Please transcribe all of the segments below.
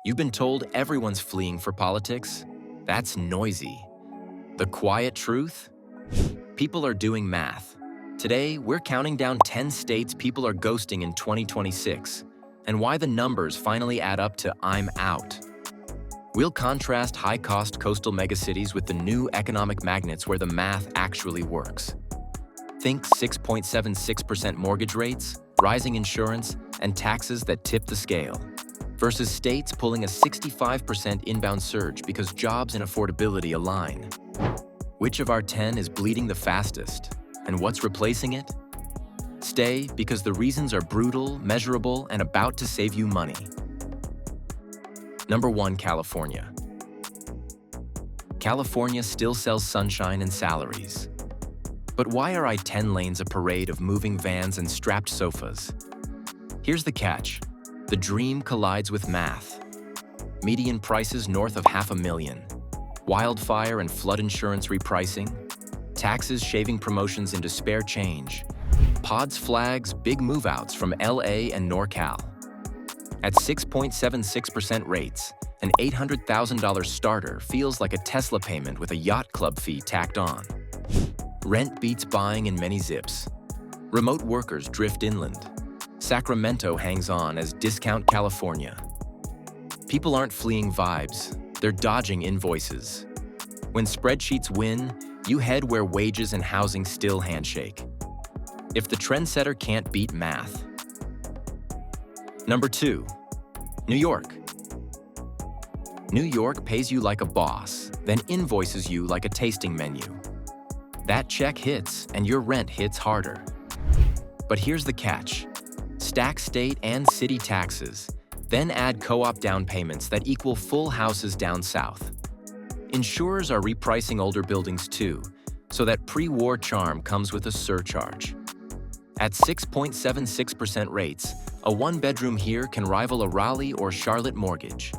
You've been told everyone's fleeing for politics? That's noisy. The quiet truth? People are doing math. Today, we're counting down 10 states people are ghosting in 2026, and why the numbers finally add up to "I'm out." We'll contrast high-cost coastal megacities with the new economic magnets where the math actually works. Think 6.76% mortgage rates, rising insurance, and taxes that tip the scale, versus states pulling a 65% inbound surge because jobs and affordability align. Which of our 10 is bleeding the fastest, and what's replacing it? Stay, because the reasons are brutal, measurable, and about to save you money. Number 1, California. California still sells sunshine and salaries. But why are I-10 lanes a parade of moving vans and strapped sofas? Here's the catch. The dream collides with math. Median prices north of $500,000. Wildfire and flood insurance repricing. Taxes shaving promotions into spare change. Pods flags big move-outs from LA and NorCal. At 6.76% rates, an $800,000 starter feels like a Tesla payment with a yacht club fee tacked on. Rent beats buying in many zips. Remote workers drift inland. Sacramento hangs on as discount California. People aren't fleeing vibes, they're dodging invoices. When spreadsheets win, you head where wages and housing still handshake. If the trendsetter can't beat math. Number 2, New York. New York pays you like a boss, then invoices you like a tasting menu. That check hits, and your rent hits harder. But here's the catch. Stack state and city taxes, then add co-op down payments that equal full houses down south. Insurers are repricing older buildings too, so that pre-war charm comes with a surcharge. At 6.76% rates, a one-bedroom here can rival a Raleigh or Charlotte mortgage.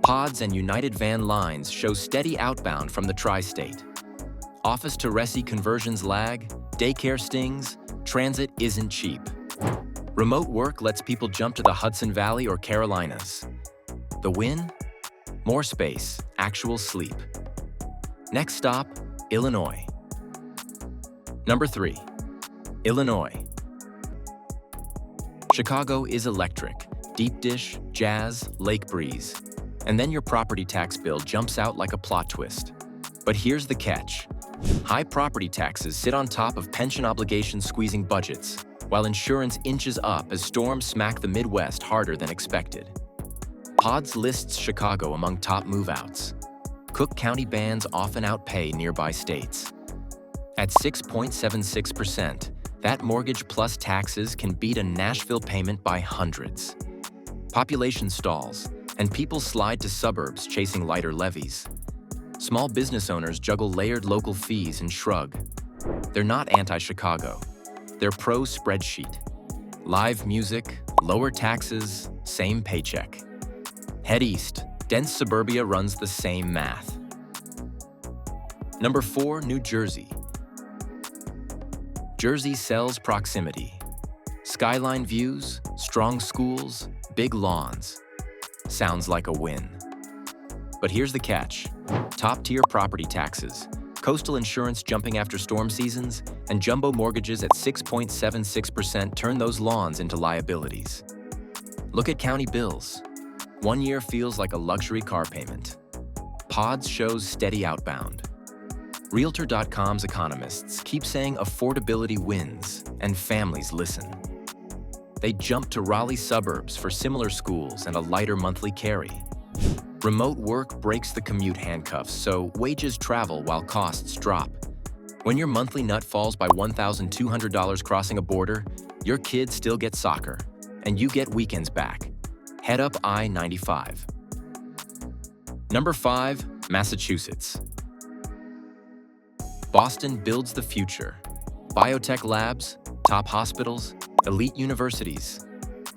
Pods and United Van lines show steady outbound from the tri-state. Office-to-resi conversions lag, daycare stings, transit isn't cheap. Remote work lets people jump to the Hudson Valley or Carolinas. The win? More space, actual sleep. Next stop, Illinois. Number 3, Illinois. Chicago is electric, deep dish, jazz, lake breeze. And then your property tax bill jumps out like a plot twist. But here's the catch. High property taxes sit on top of pension obligations squeezing budgets, while insurance inches up as storms smack the Midwest harder than expected. Pods lists Chicago among top move-outs. Cook County bans often outpay nearby states. At 6.76%, that mortgage plus taxes can beat a Nashville payment by hundreds. Population stalls, and people slide to suburbs chasing lighter levies. Small business owners juggle layered local fees and shrug. They're not anti-Chicago. They're pro-spreadsheet. Live music, lower taxes, same paycheck. Head east, dense suburbia runs the same math. Number 4, New Jersey. Jersey sells proximity. Skyline views, strong schools, big lawns. Sounds like a win. But here's the catch. Top-tier property taxes, coastal insurance jumping after storm seasons, and jumbo mortgages at 6.76% turn those lawns into liabilities. Look at county bills. 1 year feels like a luxury car payment. Pods shows steady outbound. Realtor.com's economists keep saying affordability wins, and families listen. They jump to Raleigh suburbs for similar schools and a lighter monthly carry. Remote work breaks the commute handcuffs, so wages travel while costs drop. When your monthly nut falls by $1,200 crossing a border, your kids still get soccer, and you get weekends back. Head up I-95. Number 5, Massachusetts. Boston builds the future. Biotech labs, top hospitals, elite universities.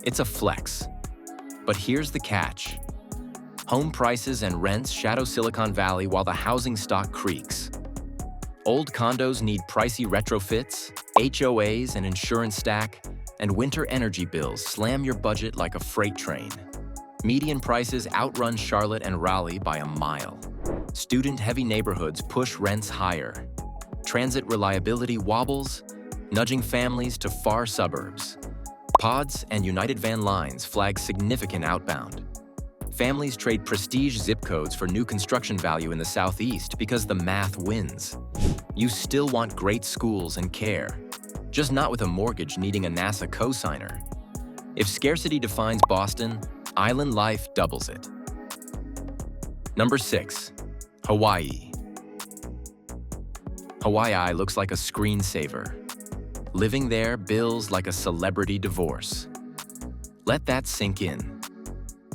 It's a flex. But here's the catch. Home prices and rents shadow Silicon Valley while the housing stock creaks. Old condos need pricey retrofits, HOAs, an insurance stack, and winter energy bills slam your budget like a freight train. Median prices outrun Charlotte and Raleigh by a mile. Student-heavy neighborhoods push rents higher. Transit reliability wobbles, nudging families to far suburbs. Pods and United Van lines flag significant outbound. Families trade prestige zip codes for new construction value in the Southeast because the math wins. You still want great schools and care, just not with a mortgage needing a NASA cosigner. If scarcity defines Boston, Island Life doubles it. Number 6. Hawaii. Hawaii looks like a screensaver. Living there bills like a celebrity divorce. Let that sink in.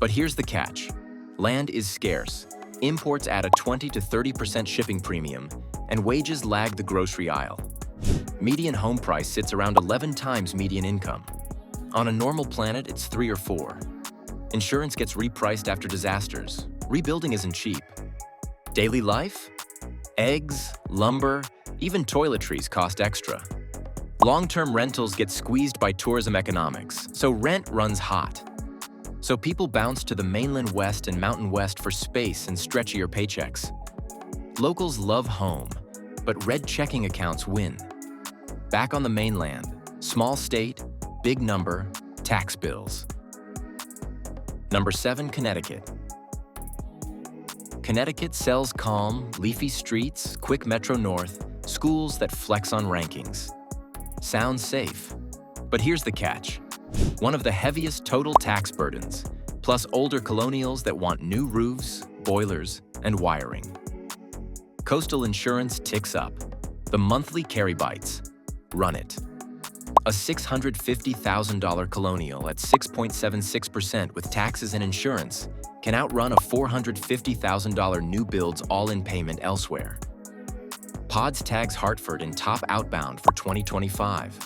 But here's the catch. Land is scarce, imports add a 20 to 30% shipping premium, and wages lag the grocery aisle. Median home price sits around 11 times median income. On a normal planet, it's 3 or 4. Insurance gets repriced after disasters. Rebuilding isn't cheap. Daily life? Eggs, lumber, even toiletries cost extra. Long-term rentals get squeezed by tourism economics, so rent runs hot. So people bounce to the mainland West and Mountain West for space and stretchier paychecks. Locals love home, but red checking accounts win. Back on the mainland, small state, big number, tax bills. Number 7, Connecticut. Connecticut sells calm, leafy streets, quick Metro North, schools that flex on rankings. Sounds safe. But here's the catch. One of the heaviest total tax burdens, plus older colonials that want new roofs, boilers, and wiring. Coastal insurance ticks up. The monthly carry bites. Run it. A $650,000 colonial at 6.76% with taxes and insurance can outrun a $450,000 new build's all-in payment elsewhere. Pods tags Hartford in top outbound for 2025.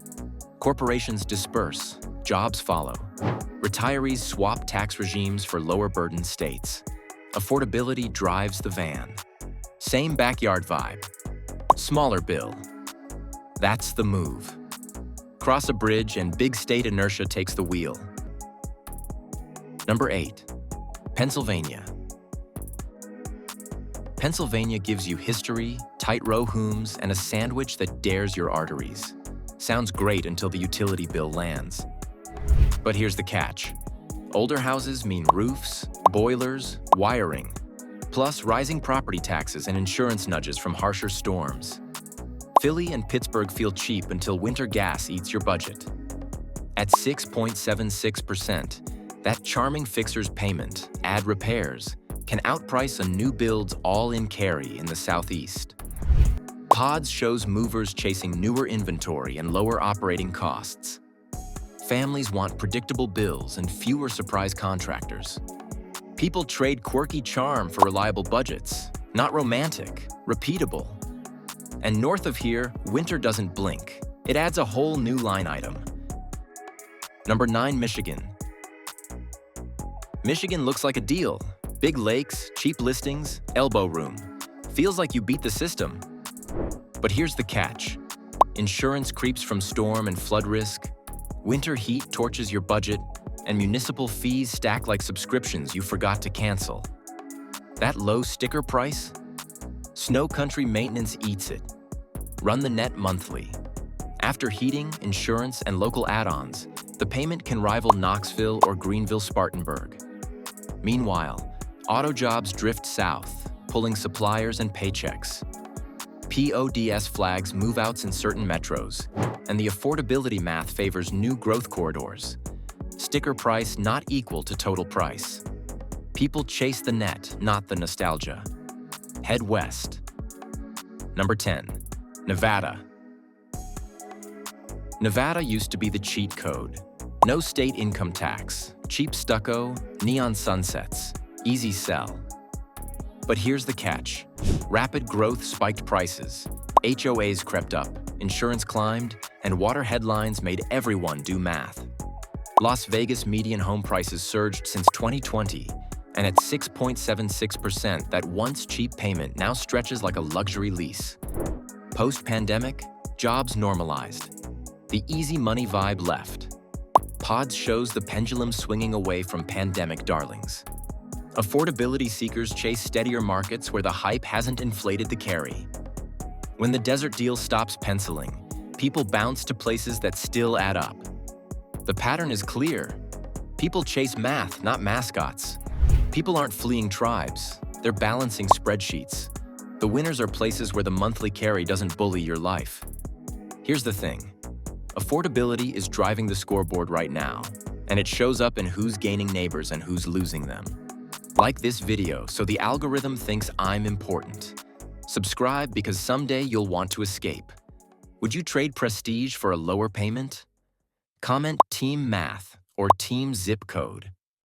Corporations disperse, jobs follow. Retirees swap tax regimes for lower burden states. Affordability drives the van. Same backyard vibe. Smaller bill. That's the move. Cross a bridge and big state inertia takes the wheel. Number 8. Pennsylvania. Pennsylvania gives you history, tight row homes, and a sandwich that dares your arteries. Sounds great until the utility bill lands. But here's the catch. Older houses mean roofs, boilers, wiring, plus rising property taxes and insurance nudges from harsher storms. Philly and Pittsburgh feel cheap until winter gas eats your budget. At 6.76%, that charming fixer's payment, add repairs, can outprice a new build's all-in carry in the Southeast. Pods shows movers chasing newer inventory and lower operating costs. Families want predictable bills and fewer surprise contractors. People trade quirky charm for reliable budgets, not romantic, repeatable. And north of here, winter doesn't blink. It adds a whole new line item. Number 9, Michigan. Michigan looks like a deal. Big lakes, cheap listings, elbow room. Feels like you beat the system. But here's the catch. Insurance creeps from storm and flood risk. Winter heat torches your budget, and municipal fees stack like subscriptions you forgot to cancel. That low sticker price? Snow Country maintenance eats it. Run the net monthly. After heating, insurance, and local add-ons, the payment can rival Knoxville or Greenville-Spartanburg. Meanwhile, auto jobs drift south, pulling suppliers and paychecks. PODS flags move-outs in certain metros, and the affordability math favors new growth corridors. Sticker price not equal to total price. People chase the net, not the nostalgia. Head west. Number 10. Nevada. Nevada used to be the cheat code. No state income tax, cheap stucco, neon sunsets, easy sell. But here's the catch. Rapid growth spiked prices. HOAs crept up, insurance climbed, and water headlines made everyone do math. Las Vegas median home prices surged since 2020, and at 6.76%, that once cheap payment now stretches like a luxury lease. Post-pandemic, jobs normalized. The easy money vibe left. Pods shows the pendulum swinging away from pandemic darlings. Affordability seekers chase steadier markets where the hype hasn't inflated the carry. When the desert deal stops penciling, people bounce to places that still add up. The pattern is clear. People chase math, not mascots. People aren't fleeing tribes, they're balancing spreadsheets. The winners are places where the monthly carry doesn't bully your life. Here's the thing. Affordability is driving the scoreboard right now, and it shows up in who's gaining neighbors and who's losing them. Like this video so the algorithm thinks I'm important. Subscribe because someday you'll want to escape. Would you trade prestige for a lower payment? Comment Team Math or Team Zip Code.